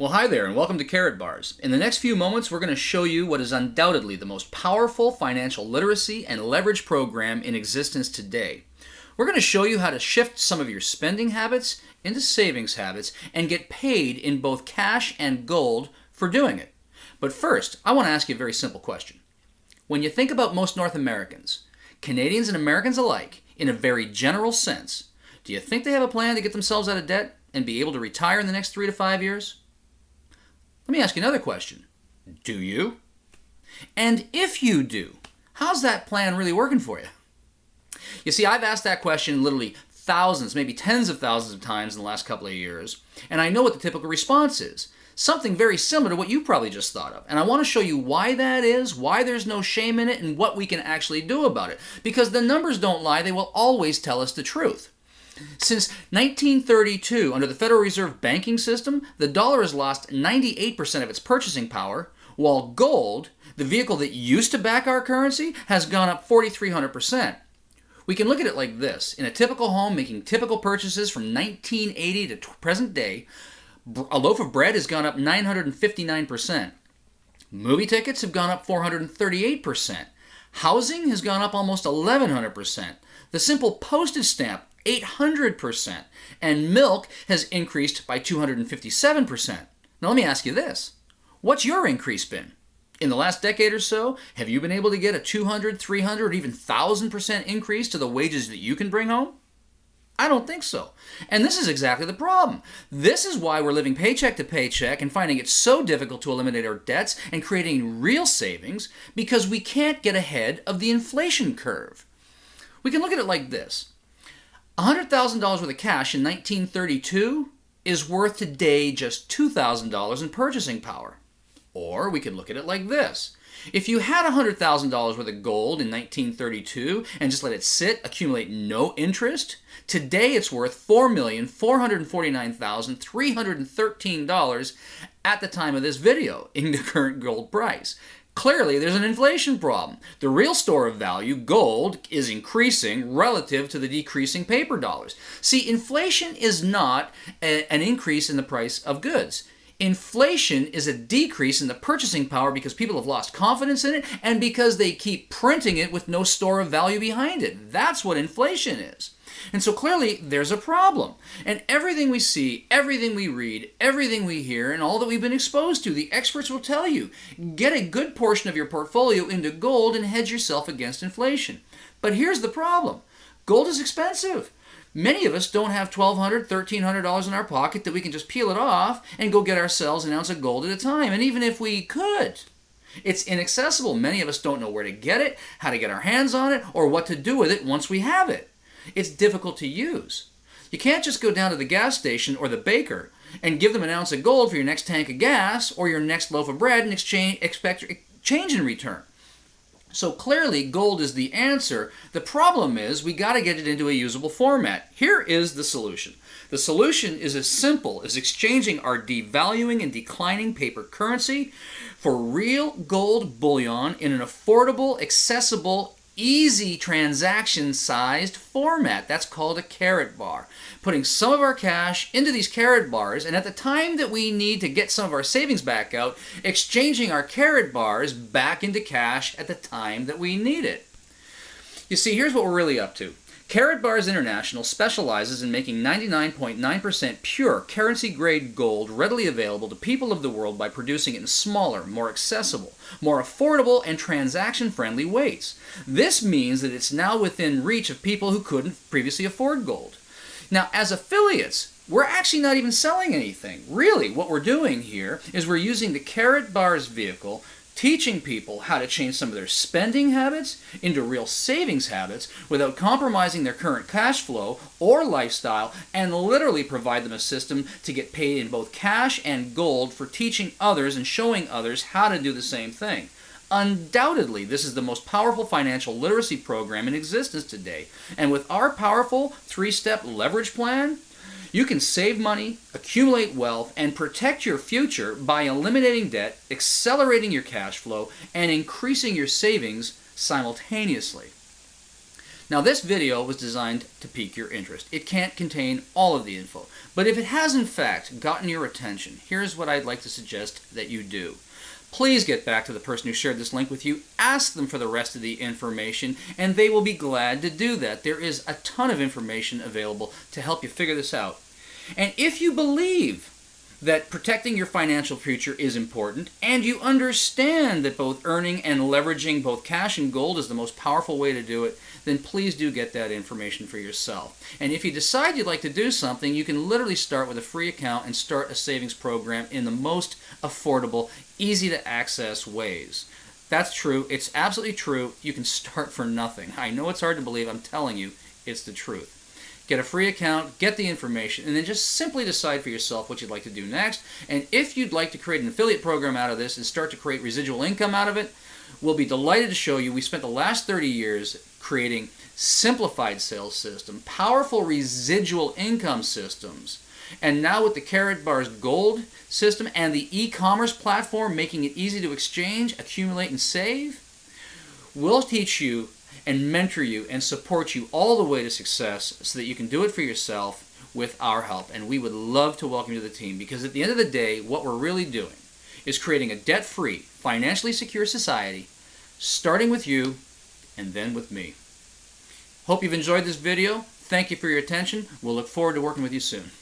Well, hi there, and welcome to Karatbars. In the next few moments, we're going to show you what is undoubtedly the most powerful financial literacy and leverage program in existence today. We're going to show you how to shift some of your spending habits into savings habits and get paid in both cash and gold for doing it. But first, I want to ask you a very simple question. When you think about most North Americans, Canadians and Americans alike, in a very general sense, do you think they have a plan to get themselves out of debt and be able to retire in the next 3 to 5 years? Let me ask you another question. Do you? And if you do, how's that plan really working for you? You see, I've asked that question literally thousands, maybe tens of thousands of times in the last couple of years, and I know what the typical response is. Something very similar to what you probably just thought of. And I want to show you why that is, why there's no shame in it, and what we can actually do about it. Because the numbers don't lie, they will always tell us the truth. Since 1932, under the Federal Reserve banking system, the dollar has lost 98% of its purchasing power, while gold, the vehicle that used to back our currency, has gone up 4,300%. We can look at it like this. In a typical home making typical purchases from 1980 to present day, a loaf of bread has gone up 959%. Movie tickets have gone up 438%. Housing has gone up almost 1,100%. The simple postage stamp, 800%. And milk has increased by 257%. Now let me ask you this. What's your increase been? In the last decade or so, have you been able to get a 200, 300, or even 1,000% increase to the wages that you can bring home? I don't think so. And this is exactly the problem. This is why we're living paycheck to paycheck and finding it so difficult to eliminate our debts and creating real savings because we can't get ahead of the inflation curve. We can look at it like this. $100,000 worth of cash in 1932 is worth today just $2,000 in purchasing power. Or we could look at it like this. If you had $100,000 worth of gold in 1932 and just let it sit, accumulate no interest, today it's worth $4,449,313 at the time of this video in the current gold price. Clearly, there's an inflation problem. The real store of value, gold, is increasing relative to the decreasing paper dollars. See, inflation is not an increase in the price of goods. Inflation is a decrease in the purchasing power because people have lost confidence in it and because they keep printing it with no store of value behind it. That's what inflation is. And so clearly there's a problem. And everything we see, everything we read, everything we hear, and all that we've been exposed to, the experts will tell you, get a good portion of your portfolio into gold and hedge yourself against inflation. But here's the problem. Gold is expensive. Many of us don't have $1,200, $1,300 in our pocket that we can just peel it off and go get ourselves an ounce of gold at a time. And even if we could, it's inaccessible. Many of us don't know where to get it, how to get our hands on it, or what to do with it once we have it. It's difficult to use. You can't just go down to the gas station or the baker and give them an ounce of gold for your next tank of gas or your next loaf of bread and expect change in return. So clearly gold is the answer. The problem is we got to get it into a usable format. Here is the solution. The solution is as simple as exchanging our devaluing and declining paper currency for real gold bullion in an affordable, accessible, easy transaction-sized format. That's called a Karatbar. Putting some of our cash into these Karatbars, and at the time that we need to get some of our savings back out, exchanging our Karatbars back into cash at the time that we need it. You see, here's what we're really up to. Karatbars International specializes in making 99.9% pure currency-grade gold readily available to people of the world by producing it in smaller, more accessible, more affordable, and transaction-friendly weights. This means that it's now within reach of people who couldn't previously afford gold. Now, as affiliates, we're actually not even selling anything. Really, what we're doing here is we're using the Karatbars vehicle, teaching people how to change some of their spending habits into real savings habits without compromising their current cash flow or lifestyle, and literally provide them a system to get paid in both cash and gold for teaching others and showing others how to do the same thing. Undoubtedly, this is the most powerful financial literacy program in existence today. And with our powerful 3-step leverage plan, you can save money, accumulate wealth, and protect your future by eliminating debt, accelerating your cash flow, and increasing your savings simultaneously. Now this video was designed to pique your interest. It can't contain all of the info, but if it has in fact gotten your attention, here's what I'd like to suggest that you do. Please get back to the person who shared this link with you, ask them for the rest of the information, and they will be glad to do that. There is a ton of information available to help you figure this out. And if you believe that protecting your financial future is important, and you understand that both earning and leveraging both cash and gold is the most powerful way to do it, then please do get that information for yourself. And if you decide you'd like to do something, you can literally start with a free account and start a savings program in the most affordable, easy to access ways. That's true. It's absolutely true. You can start for nothing. I know it's hard to believe. I'm telling you, it's the truth. Get a free account, get the information, and then just simply decide for yourself what you'd like to do next. And if you'd like to create an affiliate program out of this and start to create residual income out of it, we'll be delighted to show you. We spent the last 30 years creating simplified sales system, powerful residual income systems, and now with the Karatbars Gold system and the e-commerce platform making it easy to exchange, accumulate, and save, we'll teach you and mentor you and support you all the way to success so that you can do it for yourself with our help. And we would love to welcome you to the team, because at the end of the day, what we're really doing is creating a debt-free, financially secure society, starting with you and then with me. Hope you've enjoyed this video. Thank you for your attention. We'll look forward to working with you soon.